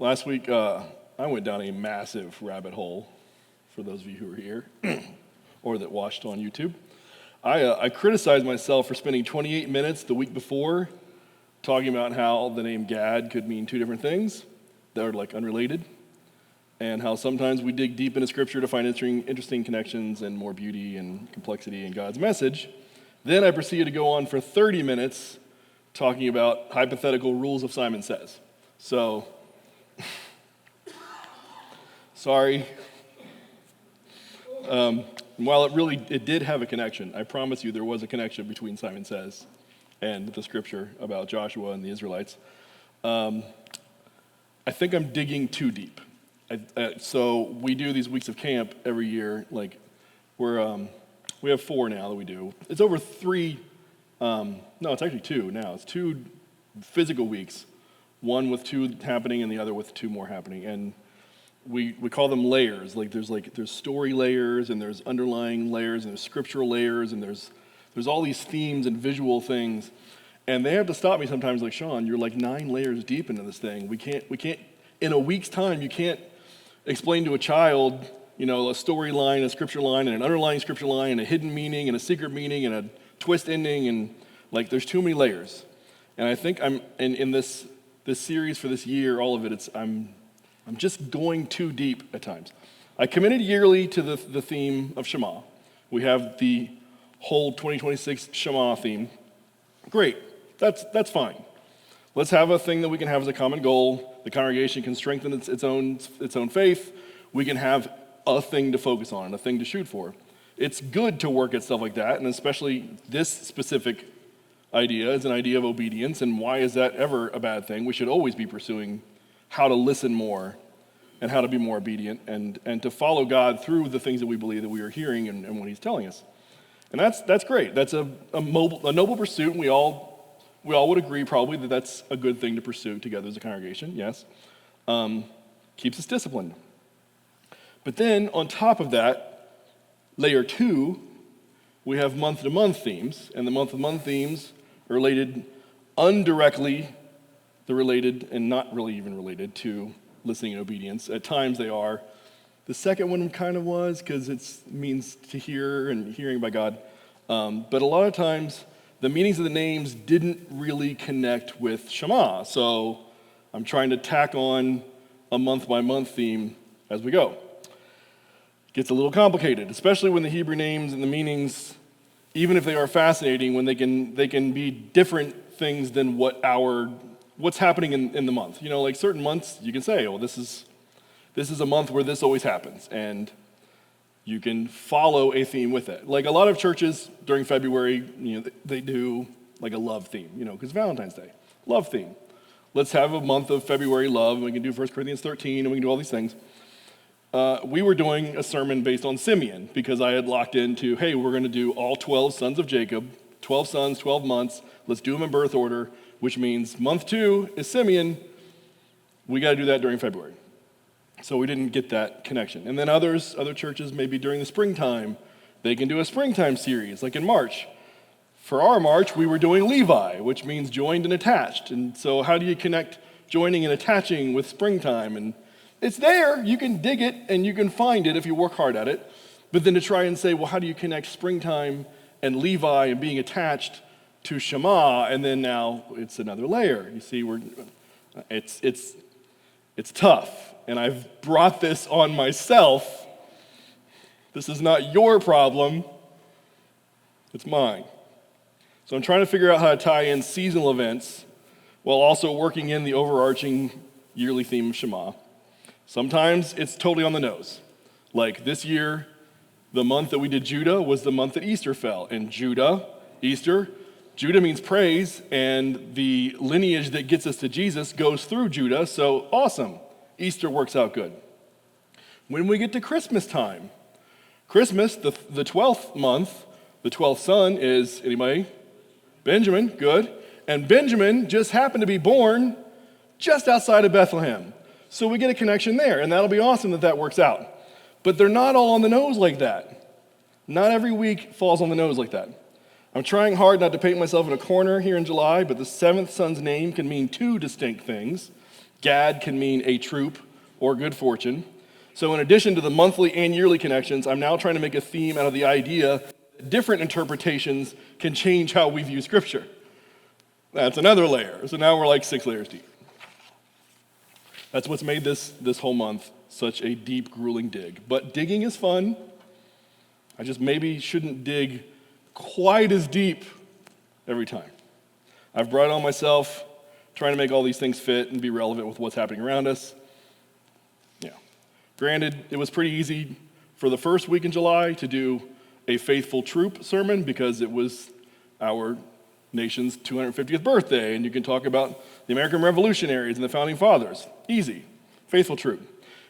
Last week, I went down a massive rabbit hole, for those of you who are here, or that watched on YouTube. I criticized myself for spending 28 minutes the week before talking about how the name Gad could mean two different things that are like unrelated, and how sometimes we dig deep into Scripture to find interesting connections and more beauty and complexity in God's message. Then I proceeded to go on for 30 minutes talking about hypothetical rules of Simon Says. So, sorry. While it did have a connection, I promise you there was a connection between Simon Says and the Scripture about Joshua and the Israelites. I think I'm digging too deep. So we do these weeks of camp every year. Like we have 4 now that we do. It's over 3. No, it's actually 2 now. It's 2 physical weeks. One with 2 happening and the other with 2 more happening. And we call them layers. There's story layers and there's underlying layers and there's scriptural layers and there's all these themes and visual things. And they have to stop me sometimes, like, Shawn, you're like 9 layers deep into this thing. We can't in a week's time, you can't explain to a child, a storyline, a scripture line, and an underlying scripture line, and a hidden meaning, and a secret meaning, and a twist ending, and there's too many layers. And I think I'm in this series for this year, all of it, I'm just going too deep at times. I committed yearly to the theme of Shema. We have the whole 2026 Shema theme. Great, that's fine. Let's have a thing that we can have as a common goal. The congregation can strengthen its own faith. We can have a thing to focus on, a thing to shoot for. It's good to work at stuff like that, and especially this specific idea is an idea of obedience, and why is that ever a bad thing? We should always be pursuing how to listen more and how to be more obedient and to follow God through the things that we believe that we are hearing and what He's telling us. And that's great. That's a noble pursuit, and we all would agree probably that that's a good thing to pursue together as a congregation, yes. Keeps us disciplined. But then on top of that, layer 2, we have month-to-month themes, and the month-to-month themes are related indirectly, they're related and not really even related to listening and obedience. At times they are. The second one kind of was, because it means to hear and hearing by God. But a lot of times, the meanings of the names didn't really connect with Shema. So I'm trying to tack on a month-by-month theme as we go. It gets a little complicated, especially when the Hebrew names and the meanings, even if they are fascinating, when they can be different things than what's happening in the month. Like certain months, you can say, well, this is a month where this always happens, and you can follow a theme with it. Like a lot of churches during February, they do like a love theme, because Valentine's Day, love theme. Let's have a month of February love, and we can do 1 Corinthians 13, and we can do all these things. We were doing a sermon based on Simeon, because I had locked into, hey, we're going to do all 12 sons of Jacob, 12 sons, 12 months. Let's do them in birth order, which means month 2 is Simeon. We got to do that during February. So we didn't get that connection. And then other churches, maybe during the springtime, they can do a springtime series, like in March. For our March, we were doing Levi, which means joined and attached. And so how do you connect joining and attaching with springtime? And it's there. You can dig it, and you can find it if you work hard at it. But then to try and say, well, how do you connect springtime and Levi and being attached to Shema? And then now it's another layer. You see, it's tough. And I've brought this on myself. This is not your problem. It's mine. So I'm trying to figure out how to tie in seasonal events while also working in the overarching yearly theme of Shema. Sometimes it's totally on the nose. Like this year, the month that we did Judah was the month that Easter fell. And Judah means praise, and the lineage that gets us to Jesus goes through Judah, so awesome. Easter works out good. When we get to Christmas time, Christmas, the 12th month, the 12th son is, anybody? Benjamin, good. And Benjamin just happened to be born just outside of Bethlehem. So we get a connection there, and that'll be awesome that works out. But they're not all on the nose like that. Not every week falls on the nose like that. I'm trying hard not to paint myself in a corner here in July, but the 7th son's name can mean 2 distinct things. Gad can mean a troop or good fortune. So in addition to the monthly and yearly connections, I'm now trying to make a theme out of the idea that different interpretations can change how we view Scripture. That's another layer. So now we're like 6 layers deep. That's what's made this whole month such a deep, grueling dig. But digging is fun. I just maybe shouldn't dig quite as deep every time. I've brought it on myself, trying to make all these things fit and be relevant with what's happening around us. Yeah. Granted, it was pretty easy for the first week in July to do a faithful troop sermon because it was our nation's 250th birthday, and you can talk about the American revolutionaries and the founding fathers. Easy. Faithful troop.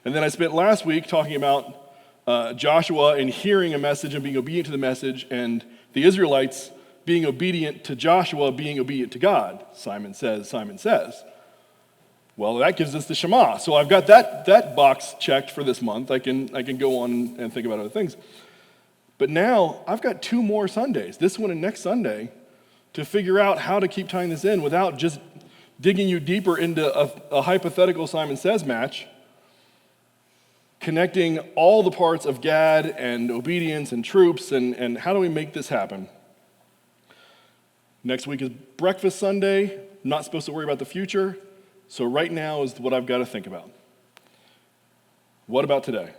And then I spent last week talking about Joshua and hearing a message and being obedient to the message, and the Israelites being obedient to Joshua, being obedient to God. Simon says, Simon says. Well, that gives us the Shema. So I've got that box checked for this month. I can go on and think about other things. But now I've got 2 more Sundays, this one and next Sunday, to figure out how to keep tying this in without just digging you deeper into a hypothetical Simon Says match, connecting all the parts of Gad and obedience and troops, and how do we make this happen? Next week is Breakfast Sunday. Not supposed to worry about the future. So right now is what I've got to think about. What about today?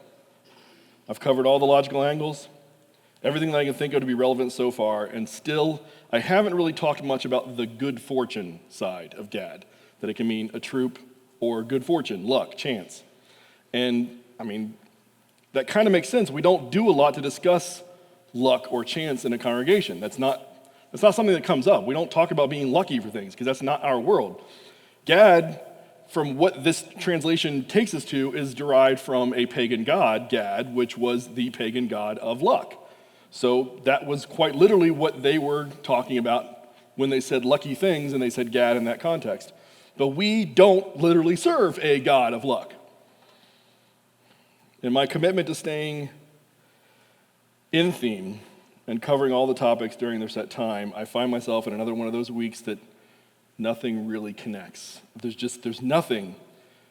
I've covered all the logical angles, everything that I can think of to be relevant so far, and still I haven't really talked much about the good fortune side of Gad, that it can mean a troop or good fortune, luck, chance. And I mean, that kind of makes sense. We don't do a lot to discuss luck or chance in a congregation. That's not something that comes up. We don't talk about being lucky for things because that's not our world. Gad, from what this translation takes us to, is derived from a pagan god, Gad, which was the pagan god of luck. So that was quite literally what they were talking about when they said lucky things and they said Gad in that context. But we don't literally serve a god of luck. In my commitment to staying in theme and covering all the topics during their set time, I find myself in another one of those weeks that nothing really connects. There's nothing.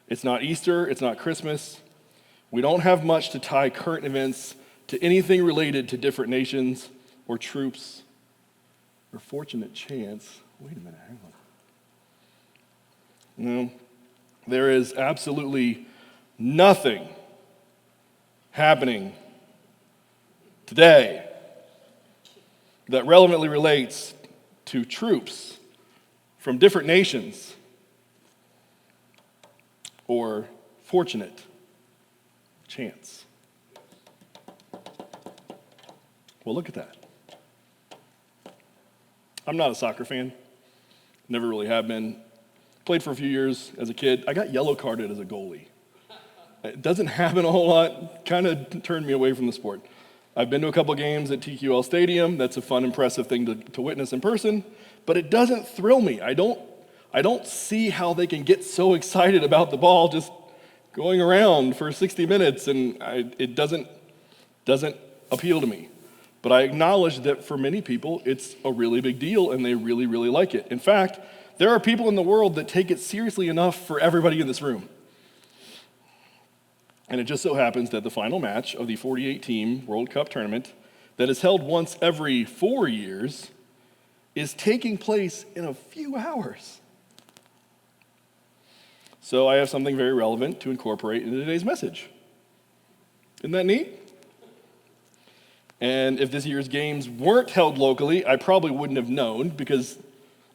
It's not Easter, it's not Christmas. We don't have much to tie current events to anything related to different nations or troops or fortunate chance. Wait a minute, hang on. No, there is absolutely nothing happening today that relevantly relates to troops from different nations or fortunate chance. Well, look at that. I'm not a soccer fan. Never really have been. Played for a few years as a kid. I got yellow carded as a goalie. It doesn't happen a whole lot. Kind of turned me away from the sport. I've been to a couple games at TQL Stadium. That's a fun, impressive thing to witness in person. But it doesn't thrill me. I don't see how they can get so excited about the ball just going around for 60 minutes, and it doesn't appeal to me. But I acknowledge that for many people, it's a really big deal, and they really, really like it. In fact, there are people in the world that take it seriously enough for everybody in this room. And it just so happens that the final match of the 48-team World Cup tournament that is held once every 4 years is taking place in a few hours. So I have something very relevant to incorporate into today's message. Isn't that neat? And if this year's games weren't held locally, I probably wouldn't have known because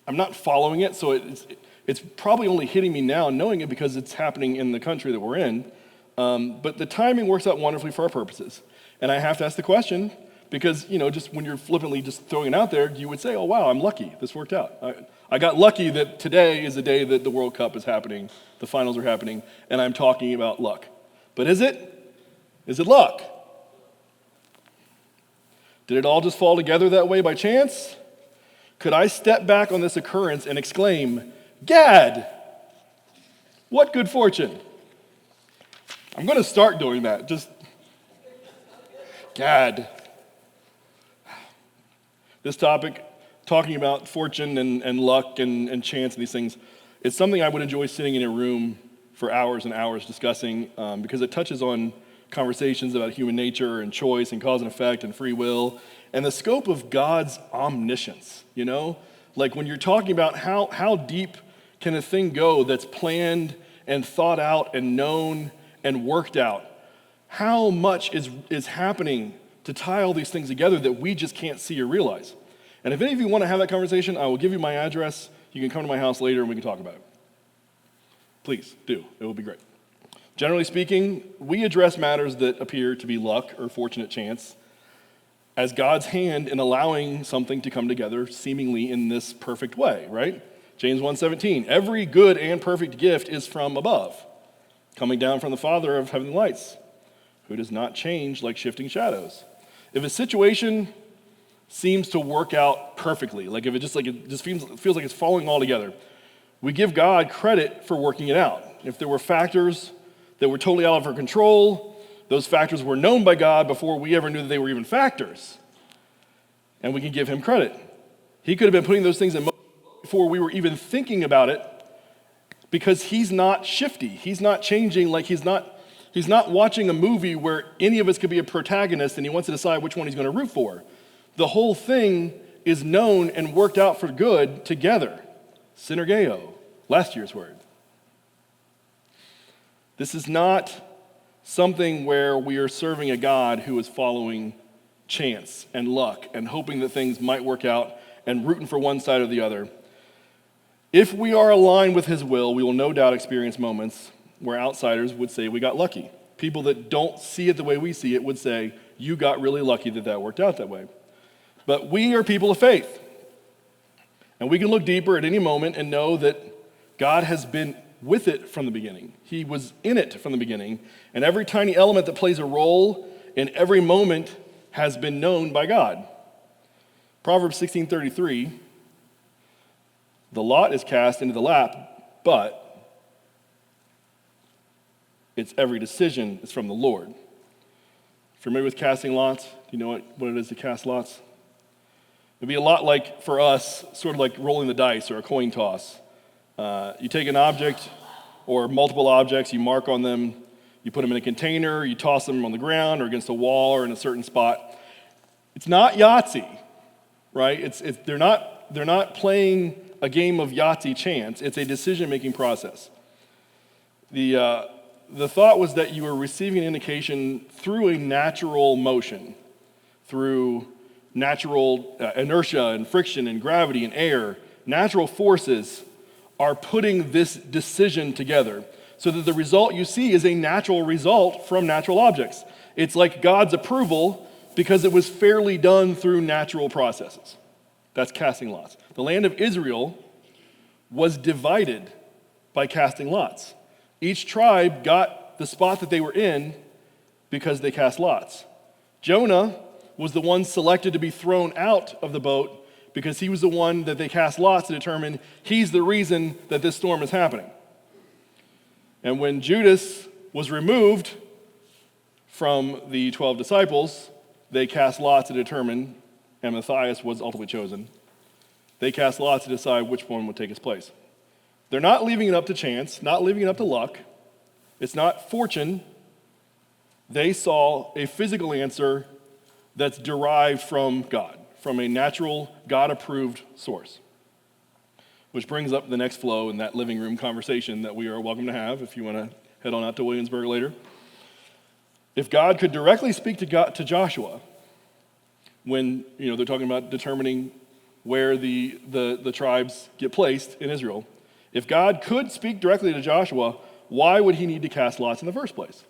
I'm not following it, so it's probably only hitting me now knowing it because it's happening in the country that we're in. But the timing works out wonderfully for our purposes. And I have to ask the question because, just when you're flippantly just throwing it out there, you would say, oh, wow, I'm lucky. This worked out. I got lucky that today is the day that the World Cup is happening, the finals are happening, and I'm talking about luck. But is it? Is it luck? Did it all just fall together that way by chance? Could I step back on this occurrence and exclaim, Gad, what good fortune? I'm going to start doing that. Just, Gad. This topic, talking about fortune and luck and chance and these things, it's something I would enjoy sitting in a room for hours and hours discussing because it touches on conversations about human nature and choice and cause and effect and free will and the scope of God's omniscience, you know? Like when you're talking about how deep can a thing go that's planned and thought out and known and worked out, how much is happening to tie all these things together that we just can't see or realize. And if any of you want to have that conversation, I will give you my address. You can come to my house later and we can talk about it. Please do. It will be great. Generally speaking, we address matters that appear to be luck or fortunate chance as God's hand in allowing something to come together seemingly in this perfect way, right? James 1:17, every good and perfect gift is from above, coming down from the Father of heavenly lights, who does not change like shifting shadows. If a situation seems to work out perfectly, like if it just feels like it's falling all together, we give God credit for working it out. If there were factors that were totally out of our control, those factors were known by God before we ever knew that they were even factors, and we can give him credit. He could have been putting those things in motion before we were even thinking about it because he's not shifty. He's not changing, like he's not watching a movie where any of us could be a protagonist and he wants to decide which one he's going to root for. The whole thing is known and worked out for good together. Synergeo, last year's word. This is not something where we are serving a God who is following chance and luck and hoping that things might work out and rooting for one side or the other. If we are aligned with his will, we will no doubt experience moments where outsiders would say we got lucky. People that don't see it the way we see it would say, you got really lucky that worked out that way. But we are people of faith. And we can look deeper at any moment and know that God has been with it from the beginning. He was in it from the beginning. And every tiny element that plays a role in every moment has been known by God. Proverbs 16:33, the lot is cast into the lap, but its every decision is from the Lord. Familiar with casting lots? Do you know what it is to cast lots? It'd be a lot like, for us, sort of like rolling the dice or a coin toss. You take an object or multiple objects, you mark on them, you put them in a container, you toss them on the ground or against a wall or in a certain spot. It's not Yahtzee, right? They're not playing a game of Yahtzee chance. It's a decision-making process. The thought was that you were receiving an indication through a natural motion, through natural inertia and friction and gravity and air. Natural forces are putting this decision together so that the result you see is a natural result from natural objects. It's like God's approval because it was fairly done through natural processes. That's casting lots. The land of Israel was divided by casting lots. Each tribe got the spot that they were in because they cast lots. Jonah was the one selected to be thrown out of the boat because he was the one that they cast lots to determine he's the reason that this storm is happening. And when Judas was removed from the 12 disciples, they cast lots to determine, and Matthias was ultimately chosen. They cast lots to decide which one would take his place. They're not leaving it up to chance, not leaving it up to luck. It's not fortune. They saw a physical answer that's derived from God, from a natural, God-approved source. Which brings up the next flow in that living room conversation that we are welcome to have if you want to head on out to Williamsburg later. If God could directly speak to Joshua when they're talking about determining where the tribes get placed in Israel, if God could speak directly to Joshua, why would he need to cast lots in the first place?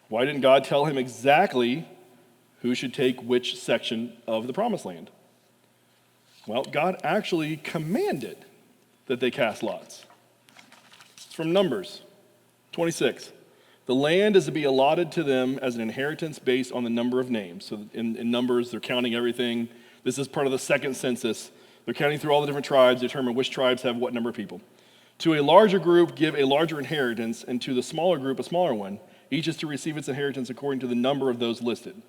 Why didn't God tell him exactly who should take which section of the promised land? Well, God actually commanded that they cast lots. It's from Numbers 26. The land is to be allotted to them as an inheritance based on the number of names. So in Numbers, they're counting everything. This is part of the second census. They're counting through all the different tribes, determine which tribes have what number of people. To a larger group, give a larger inheritance, and to the smaller group, a smaller one. Each is to receive its inheritance according to the number of those listed.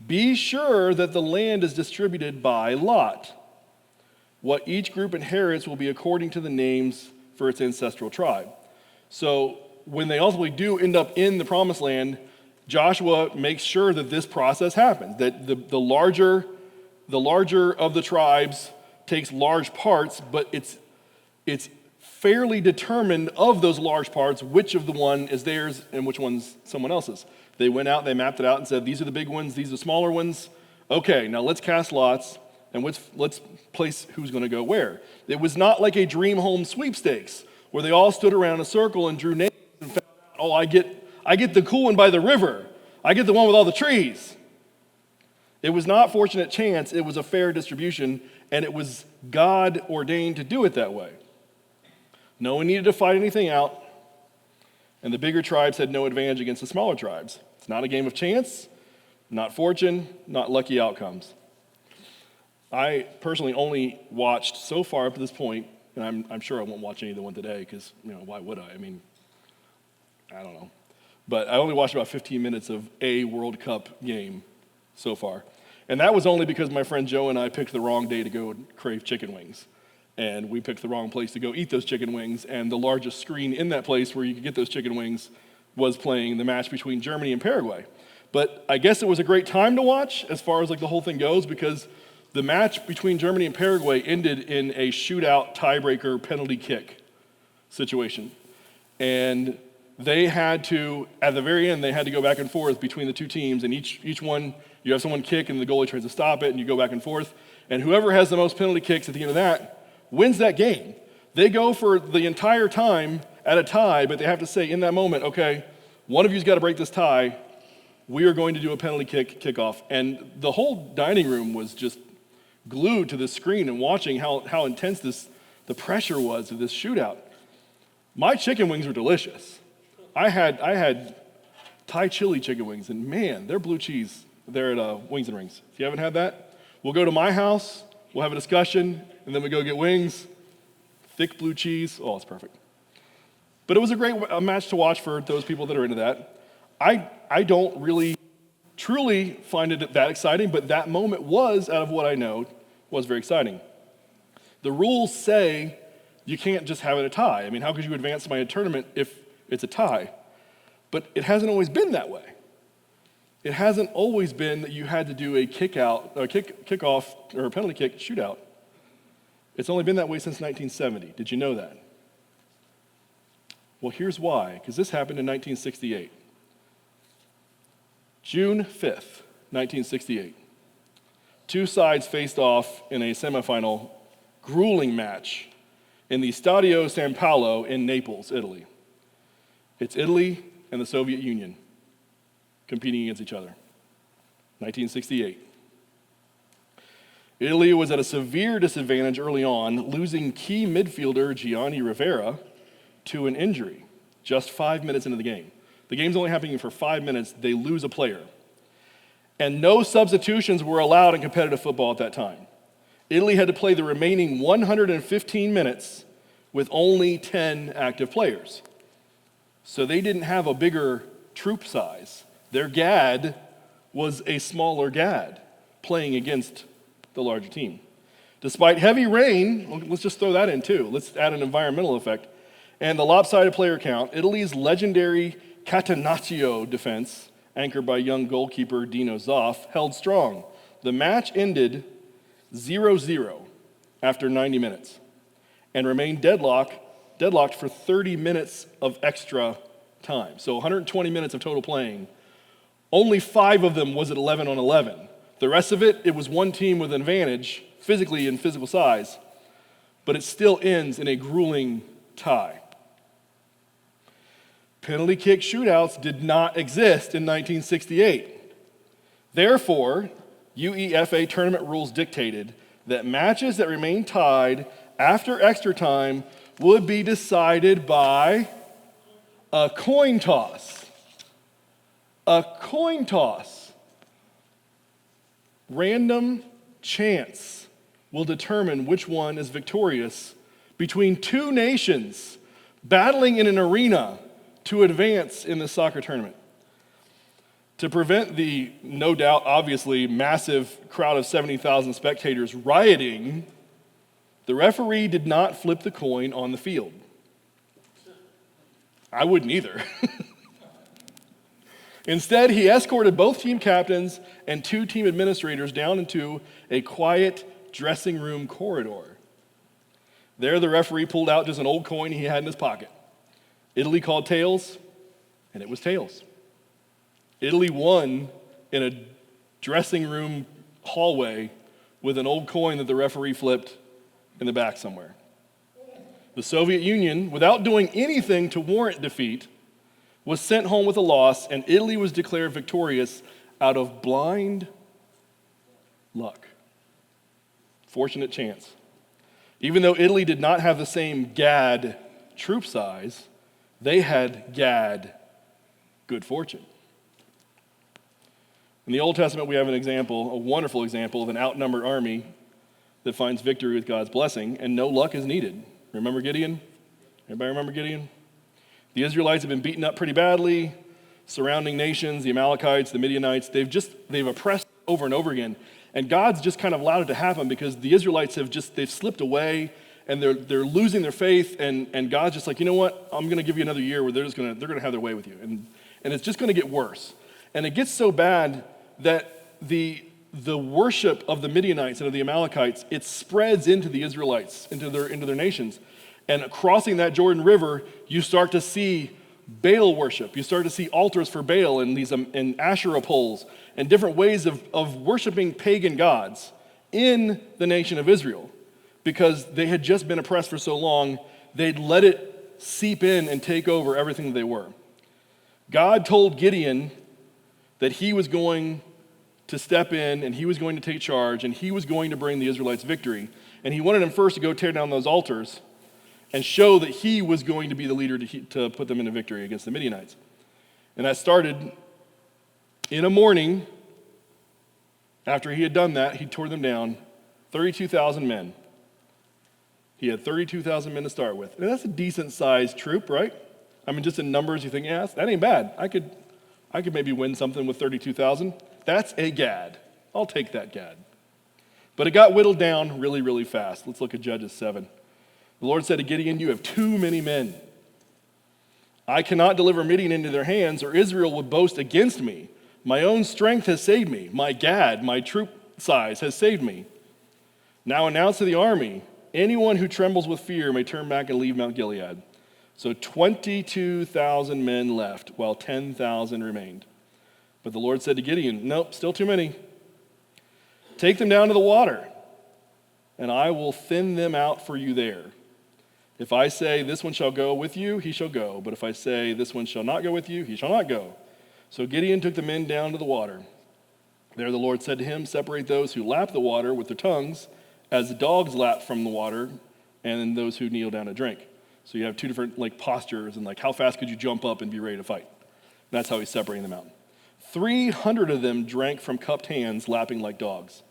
Be sure that the land is distributed by lot. What each group inherits will be according to the names for its ancestral tribe. So when they ultimately do end up in the promised land, Joshua makes sure that this process happens, that the larger of the tribes takes large parts, but it's fairly determined of those large parts which of the one is theirs and which one's someone else's. They went out, they mapped it out and said, these are the big ones, these are the smaller ones. Okay, now let's cast lots and let's place who's going to go where. It was not like a dream home sweepstakes where they all stood around in a circle and drew names and found out, oh, I get the cool one by the river. I get the one with all the trees. It was not fortunate chance, it was a fair distribution, and it was God ordained to do it that way. No one needed to fight anything out, and the bigger tribes had no advantage against the smaller tribes. It's not a game of chance, not fortune, not lucky outcomes. I personally only watched so far up to this point, and I'm sure I won't watch any of the one today, because, why would I? I mean, I don't know. But I only watched about 15 minutes of a World Cup game so far. And that was only because my friend Joe and I picked the wrong day to go crave chicken wings. And we picked the wrong place to go eat those chicken wings, and the largest screen in that place where you could get those chicken wings was playing the match between Germany and Paraguay. But I guess it was a great time to watch as far as the whole thing goes, because the match between Germany and Paraguay ended in a shootout tiebreaker penalty kick situation. And they had to, at the very end, they had to go back and forth between the two teams, and each one, you have someone kick and the goalie tries to stop it, and you go back and forth. And whoever has the most penalty kicks at the end of that wins that game. They go for the entire time at a tie, but they have to say in that moment, okay, one of you's got to break this tie. We are going to do a penalty kickoff. And the whole dining room was just glued to this screen and watching how intense the pressure was of this shootout. My chicken wings were delicious. I had Thai chili chicken wings, and man, they're blue cheese. They're at Wings and Rings. If you haven't had that, we'll go to my house, we'll have a discussion, and then we go get wings. Thick blue cheese. Oh, it's perfect. But it was a great match to watch for those people that are into that. I don't really truly find it that exciting, but that moment was, out of what I know, was very exciting. The rules say you can't just have it a tie. I mean, how could you advance to my tournament if it's a tie? But it hasn't always been that way. It hasn't always been that you had to do a kickoff or a penalty kick shootout. It's only been that way since 1970. Did you know that? Well, here's why, because this happened in 1968. June 5th, 1968. Two sides faced off in a semifinal grueling match in the Stadio San Paolo in Naples, Italy. It's Italy and the Soviet Union competing against each other. 1968. Italy was at a severe disadvantage early on, losing key midfielder Gianni Rivera to an injury just 5 minutes into the game. The game's only happening for 5 minutes. They lose a player. And no substitutions were allowed in competitive football at that time. Italy had to play the remaining 115 minutes with only 10 active players. So they didn't have a bigger troop size. Their GAD was a smaller GAD playing against the larger team. Despite heavy rain, let's just throw that in too. Let's add an environmental effect. And the lopsided player count, Italy's legendary Catenaccio defense, anchored by young goalkeeper Dino Zoff, held strong. The match ended 0-0 after 90 minutes and remained deadlocked for 30 minutes of extra time. So 120 minutes of total playing. Only 5 of them was at 11 on 11. The rest of it was one team with an advantage, physically and physical size, but it still ends in a grueling tie. Penalty kick shootouts did not exist in 1968. Therefore, UEFA tournament rules dictated that matches that remained tied after extra time would be decided by a coin toss. A coin toss. Random chance will determine which one is victorious between two nations battling in an arena to advance in the soccer tournament. To prevent the, no doubt, obviously massive crowd of 70,000 spectators rioting, the referee did not flip the coin on the field. I wouldn't either. Instead, he escorted both team captains and 2 team administrators down into a quiet dressing room corridor. There, the referee pulled out just an old coin he had in his pocket. Italy called tails, and it was tails. Italy won in a dressing room hallway with an old coin that the referee flipped in the back somewhere. The Soviet Union, without doing anything to warrant defeat, was sent home with a loss, and Italy was declared victorious out of blind luck. Fortunate chance. Even though Italy did not have the same Gad troop size, they had Gad good fortune. In the Old Testament, we have an example, a wonderful example of an outnumbered army that finds victory with God's blessing, and no luck is needed. Remember Gideon? Everybody remember Gideon? The Israelites have been beaten up pretty badly. Surrounding nations, the Amalekites, the Midianites, they've oppressed over and over again. And God's just kind of allowed it to happen because the Israelites they've slipped away and they're losing their faith, and God's just like, you know what? I'm going to give you another year where they're going to have their way with you. And it's just going to get worse. And it gets so bad that the worship of the Midianites and of the Amalekites, it spreads into the Israelites, into their nations. And crossing that Jordan River, you start to see Baal worship. You start to see altars for Baal and these and Asherah poles and different ways of worshiping pagan gods in the nation of Israel, because they had just been oppressed for so long, they'd let it seep in and take over everything that they were. God told Gideon that he was going to step in and he was going to take charge and he was going to bring the Israelites victory. And he wanted him first to go tear down those altars and show that he was going to be the leader to put them into victory against the Midianites. And that started in a morning. After he had done that, he tore them down, 32,000 men. He had 32,000 men to start with. And that's a decent-sized troop, right? I mean, just in numbers, you think, yeah, that ain't bad. I could maybe win something with 32,000. That's a Gad. I'll take that Gad. But it got whittled down really, really fast. Let's look at Judges 7. The Lord said to Gideon, you have too many men. I cannot deliver Midian into their hands, or Israel would boast against me. My own strength has saved me. My Gad, my troop size, has saved me. Now announce to the army, anyone who trembles with fear may turn back and leave Mount Gilead. So 22,000 men left, while 10,000 remained. But the Lord said to Gideon, nope, still too many. Take them down to the water, and I will thin them out for you there. If I say, this one shall go with you, he shall go. But if I say, this one shall not go with you, he shall not go. So Gideon took the men down to the water. There the Lord said to him, separate those who lap the water with their tongues, as the dogs lap from the water, and then those who kneel down to drink. So you have two different postures, and how fast could you jump up and be ready to fight? And that's how he's separating them out. 300 of them drank from cupped hands, lapping like dogs.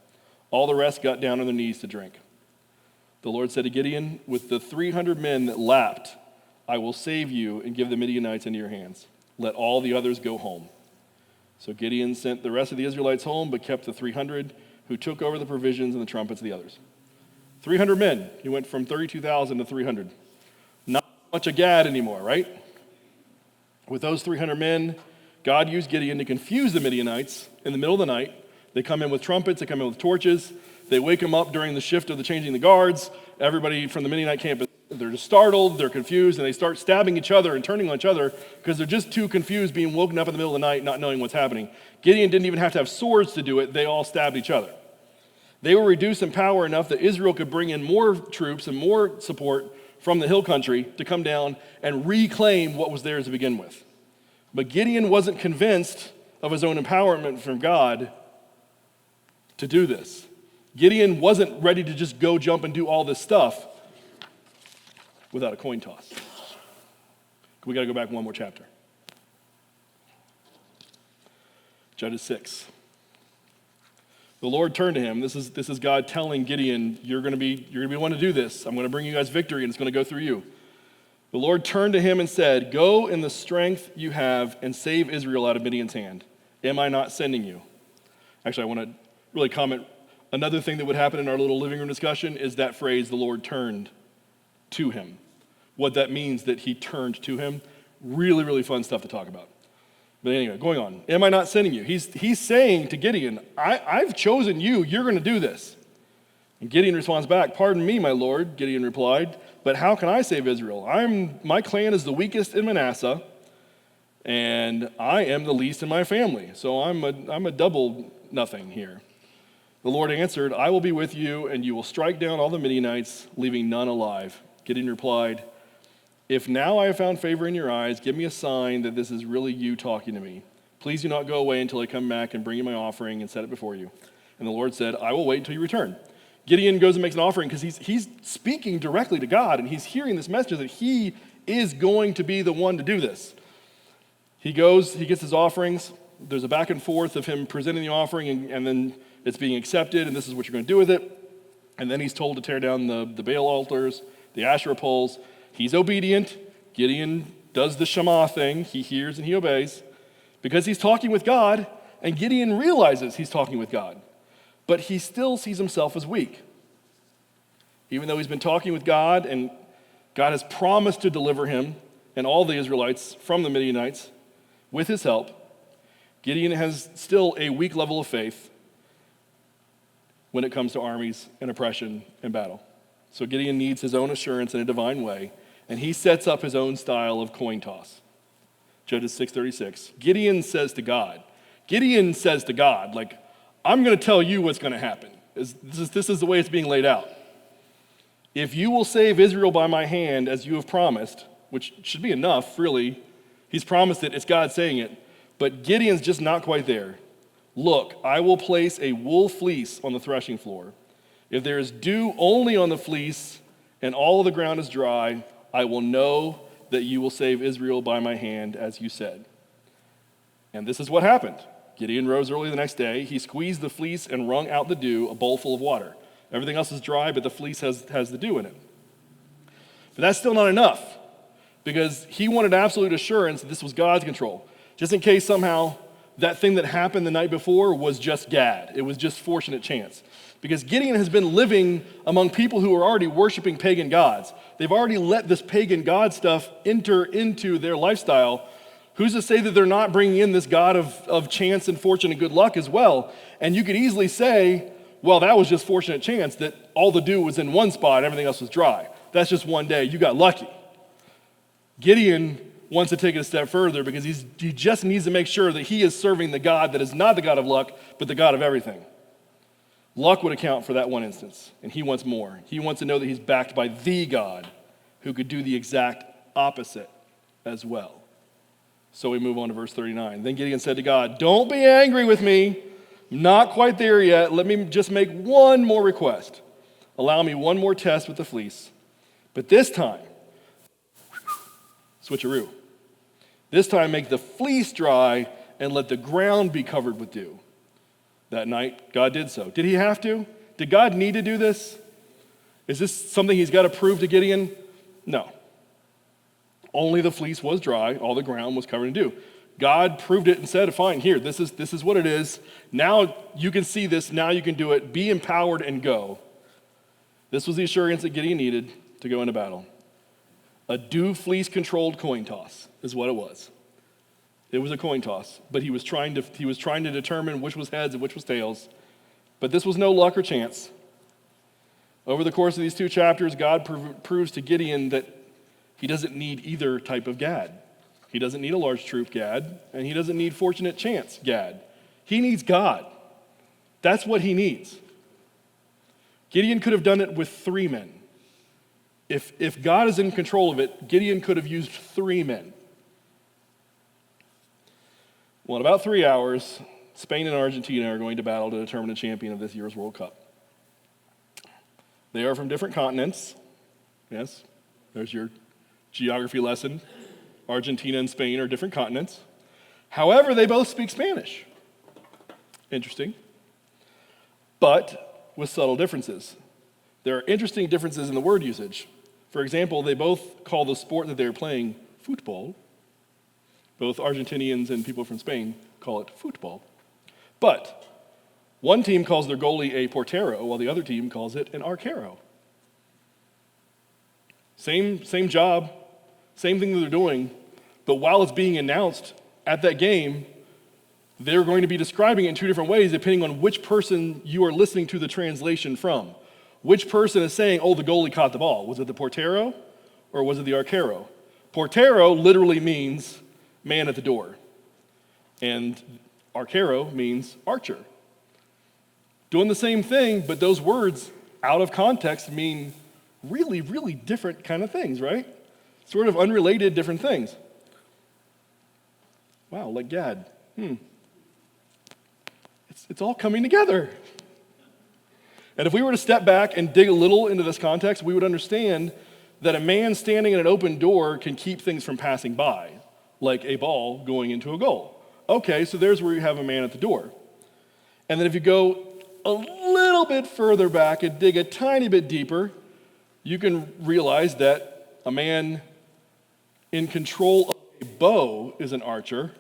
All the rest got down on their knees to drink. The Lord said to Gideon, with the 300 men that lapped, I will save you and give the Midianites into your hands. Let all the others go home. So Gideon sent the rest of the Israelites home, but kept the 300 who took over the provisions and the trumpets of the others. 300 men. He went from 32,000 to 300. Not much of Gad anymore, right? With those 300 men, God used Gideon to confuse the Midianites in the middle of the night. They come in with trumpets, they come in with torches. They wake them up during the shift of the changing the guards. Everybody from the Midianite camp, they're just startled, they're confused, and they start stabbing each other and turning on each other because they're just too confused being woken up in the middle of the night, not knowing what's happening. Gideon didn't even have to have swords to do it. They all stabbed each other. They were reduced in power enough that Israel could bring in more troops and more support from the hill country to come down and reclaim what was theirs to begin with. But Gideon wasn't convinced of his own empowerment from God to do this. Gideon wasn't ready to just go jump and do all this stuff without a coin toss. We got to go back one more chapter. Judges 6. The Lord turned to him. This is God telling Gideon, you're going to be one to do this. I'm going to bring you guys victory, and it's going to go through you. The Lord turned to him and said, go in the strength you have and save Israel out of Midian's hand. Am I not sending you? Actually, I want to really comment. Another thing that would happen in our little living room discussion is that phrase, the Lord turned to him. What that means that he turned to him. Really, really fun stuff to talk about. But anyway, going on. Am I not sending you? He's saying to Gideon, I've chosen you. You're going to do this. And Gideon responds back, pardon me, my lord, Gideon replied, but how can I save Israel? My clan is the weakest in Manasseh, and I am the least in my family. So I'm a double nothing here. The Lord answered, I will be with you, and you will strike down all the Midianites, leaving none alive. Gideon replied, if now I have found favor in your eyes, give me a sign that this is really you talking to me. Please do not go away until I come back and bring you my offering and set it before you. And the Lord said, I will wait until you return. Gideon goes and makes an offering because he's speaking directly to God, and he's hearing this message that he is going to be the one to do this. He goes, he gets his offerings. There's a back and forth of him presenting the offering, and then it's being accepted, and this is what you're going to do with it. And then he's told to tear down the Baal altars, the Asherah poles. He's obedient. Gideon does the Shema thing. He hears and he obeys because he's talking with God, and Gideon realizes he's talking with God. But he still sees himself as weak. Even though he's been talking with God, and God has promised to deliver him and all the Israelites from the Midianites with his help, Gideon has still a weak level of faith when it comes to armies and oppression and battle. So Gideon needs his own assurance in a divine way, and he sets up his own style of coin toss. Judges 6:36. Gideon says to God, like, I'm going to tell you what's going to happen. This is the way it's being laid out. If you will save Israel by my hand as you have promised, which should be enough, really. He's promised it. It's God saying it. But Gideon's just not quite there. Look, I will place a wool fleece on the threshing floor. If there is dew only on the fleece and all of the ground is dry, I will know that you will save Israel by my hand, as you said. And this is what happened. Gideon rose early the next day. He squeezed the fleece and wrung out the dew, a bowl full of water. Everything else is dry, but the fleece has the dew in it. But that's still not enough, because he wanted absolute assurance that this was God's control. Just in case somehow that thing that happened the night before was just Gad. It was just fortunate chance. Because Gideon has been living among people who are already worshiping pagan gods. They've already let this pagan god stuff enter into their lifestyle. Who's to say that they're not bringing in this god of chance and fortune and good luck as well? And you could easily say, well, that was just fortunate chance that all the dew was in one spot, everything else was dry. That's just one day. You got lucky. Gideon wants to take it a step further because he just needs to make sure that he is serving the God that is not the God of luck, but the God of everything. Luck would account for that one instance, and he wants more. He wants to know that he's backed by the God who could do the exact opposite as well. So we move on to verse 39. Then Gideon said to God, don't be angry with me. I'm not quite there yet. Let me just make one more request. Allow me one more test with the fleece. But this time, switcheroo. This time make the fleece dry and let the ground be covered with dew. That night, God did so. Did he have to? Did God need to do this? Is this something he's got to prove to Gideon? No. Only the fleece was dry, all the ground was covered in dew. God proved it and said, fine, here, this is what it is. Now you can see this, now you can do it. Be empowered and go. This was the assurance that Gideon needed to go into battle. A dew fleece controlled coin toss is what it was. It was a coin toss, but he was trying to determine which was heads and which was tails. But this was no luck or chance. Over the course of these two chapters, God proves to Gideon that he doesn't need either type of Gad. He doesn't need a large troop Gad, and he doesn't need fortunate chance Gad. He needs God. That's what he needs. Gideon could have done it with 3 men. If God is in control of it, Gideon could have used 3 men. Well, in about 3 hours, Spain and Argentina are going to battle to determine the champion of this year's World Cup. They are from different continents. Yes, there's your geography lesson. Argentina and Spain are different continents. However, they both speak Spanish. Interesting. But with subtle differences. There are interesting differences in the word usage. For example, they both call the sport that they're playing football. Both Argentinians and people from Spain call it football. But one team calls their goalie a portero, while the other team calls it an arquero. Same job, same thing that they're doing, But while it's being announced at that game, they're going to be describing it in two different ways depending on which person you are listening to the translation from. Which person is saying, oh, the goalie caught the ball? Was it the portero or was it the arquero? Portero literally means man at the door, and arquero means archer. Doing the same thing, but those words out of context mean really, really different kind of things, right? Sort of unrelated different things. Wow, like Gad. It's all coming together. And if we were to step back and dig a little into this context, we would understand that a man standing at an open door can keep things from passing by, like a ball going into a goal. Okay, so there's where you have a man at the door. And then if you go a little bit further back and dig a tiny bit deeper, you can realize that a man in control of a bow is an archer,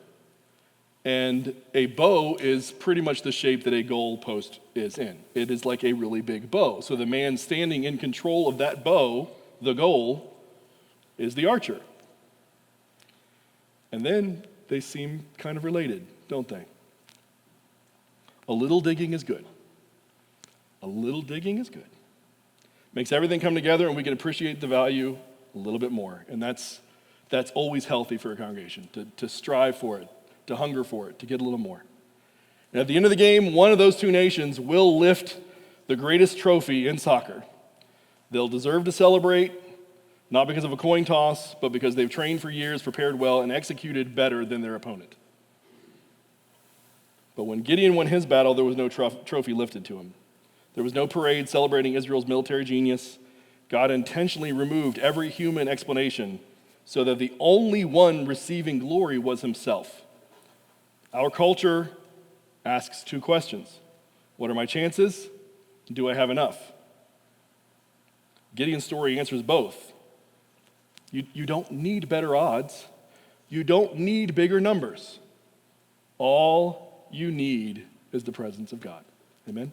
and a bow is pretty much the shape that a goal post is in. It is like a really big bow. So the man standing in control of that bow, the goal, is the archer. And then they seem kind of related, don't they? A little digging is good. A little digging is good. Makes everything come together and we can appreciate the value a little bit more. And that's always healthy for a congregation, to strive for it, to hunger for it, to get a little more. And at the end of the game, one of those two nations will lift the greatest trophy in soccer. They'll deserve to celebrate, not because of a coin toss, but because they've trained for years, prepared well, and executed better than their opponent. But when Gideon won his battle, there was no trophy lifted to him. There was no parade celebrating Israel's military genius. God intentionally removed every human explanation so that the only one receiving glory was himself. Our culture asks two questions. What are my chances? Do I have enough? Gideon's story answers both. You don't need better odds. You don't need bigger numbers. All you need is the presence of God. Amen?